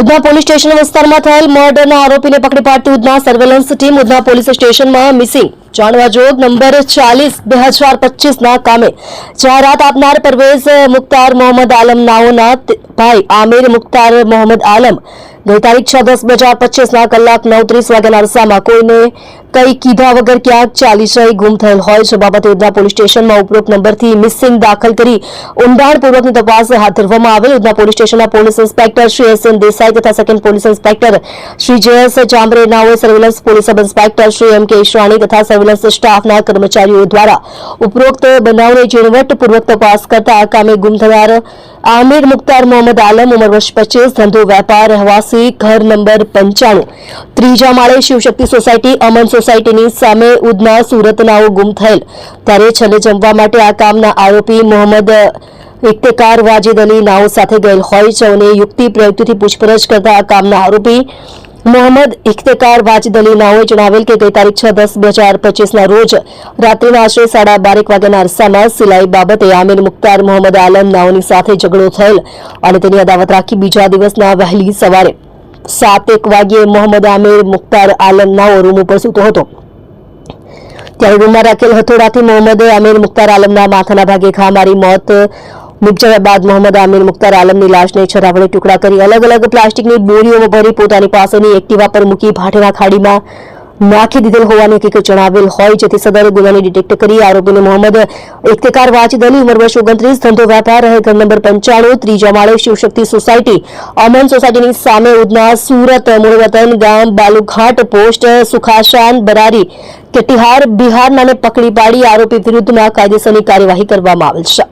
Udhna police station વિસ્તારમાં થયેલ મર્ડરના આરોપીને પકડી પાડતી Udhna surveillance team Udhna police સ્ટેશનમાં મિસિંગ જાણવાજોગ નંબર 40/2025 કામે જાહેરાત આપનાર પરવેઝ મુખ્તાર મોહમ્મદ આલમ નાઓના ભાઈ આમિર મુખ્તાર મોહમ્મદ આલમ ગઈ તારીખ 6/10/2025 કલાક 9:30 વાગ્યાના અરસામાં કોઈને કઈ કીધા વગર ક્યાંક ચાલી જઈ ગુમ થયેલ હોય છે બાબતે ઉધના પોલીસ સ્ટેશનમાં ઉપરોક્ત નંબરથી મિસિંગ દાખલ કરી ઊંડાણપૂર્વકની તપાસ હાથ ધરવામાં આવેલ ઉધના પોલીસ સ્ટેશનના police inspector Shri S N Desai તથા second police inspector Shri J S. Chamare નાઓએ surveillance police sub inspector Shri M K Ishrani તથા સર્વેલન્સ સ્ટાફના કર્મચારીઓ દ્વારા ઉપરોક્ત બનાવની ઝીણવટપૂર્વક તપાસ કરતા આ કામે ગુમ થનાર આમિર મુખ્તાર મોહમ્મદ આલમ ઉંમર વર્ષ 25 ધંધો વેપાર રહેવાસી ઘર નંબર 95 ત્રીજા માળે શિવશક્તિ સોસાયટી અમન સોસાયટીની સામે ઉધના સુરત નાઓ ગુમ થયેલ ત્યારે છેલ્લે જમવા માટે આ કામના આરોપી મોહમ્મદ ઇફ્તેકાર વાજિદ અલી નાઓ સાથે ગયેલ હોય છે અને યુક્તિ પ્રયુક્તિથી પૂછપરછ કરતા આ કામના આરોપી મોહમ્મદ ઇફ્તેકાર વાજિદ અલી નાઓએ જણાવેલ કે ગઈ તારીખ 6/10/2025 રોજ રાત્રિના આશરે 12:30 વાગ્યાના અરસામાં સિલાઈ બાબતે આમિર મુખ્તાર મોહમ્મદ આલમ નાઓની સાથે ઝઘડો થયેલ અને તેની અદાવત રાખી બીજા દિવસના વહેલી સવારે 7:01 વાગ્યે મોહમ્મદ આમિર મુખ્તાર આલમ નાઓ રૂમ ઉપર સૂતો હતો ત્યારે રૂમમાં રાખેલ હથોડાથી મોહમ્મદ આમિર મુખ્તાર આલમના માથાના ભાગે ઘા મારી મોત નિપજાવ્યા બાદ મોહમ્મદ આમિર મુખ્તાર આલમની લાશને છરા વડે ટુકડા કરી અલગ અલગ પ્લાસ્ટિકની બોરીઓમાં ભરી પોતાની પાસેની એક્ટિવા પર મૂકી ભાટેના ખાડીમાં નાખી દીધેલ હોવાની હકીકત જણાવેલ હોય જેથી સદર ગુનાને ડિટેક્ટ કરી આરોપીને મોહમ્મદ ઇફ્તેકાર વાજિદ અલી ઉંમર વર્ષ 29 ધંધો વેપાર રહે ઘર નંબર 95 ત્રીજા માળે શિવશક્તિ સોસાયટી અમન સોસાયટીની સામે ઉધના સુરત મૂળ વતન ગામ બાલુઘાટ પોસ્ટ સુખાશાન બરારી કટિહાર બિહારનાને પકડી પાડી આરોપી વિરુદ્ધમાં કાયદેસરની કાર્યવાહી કરવામાં આવેલ છે।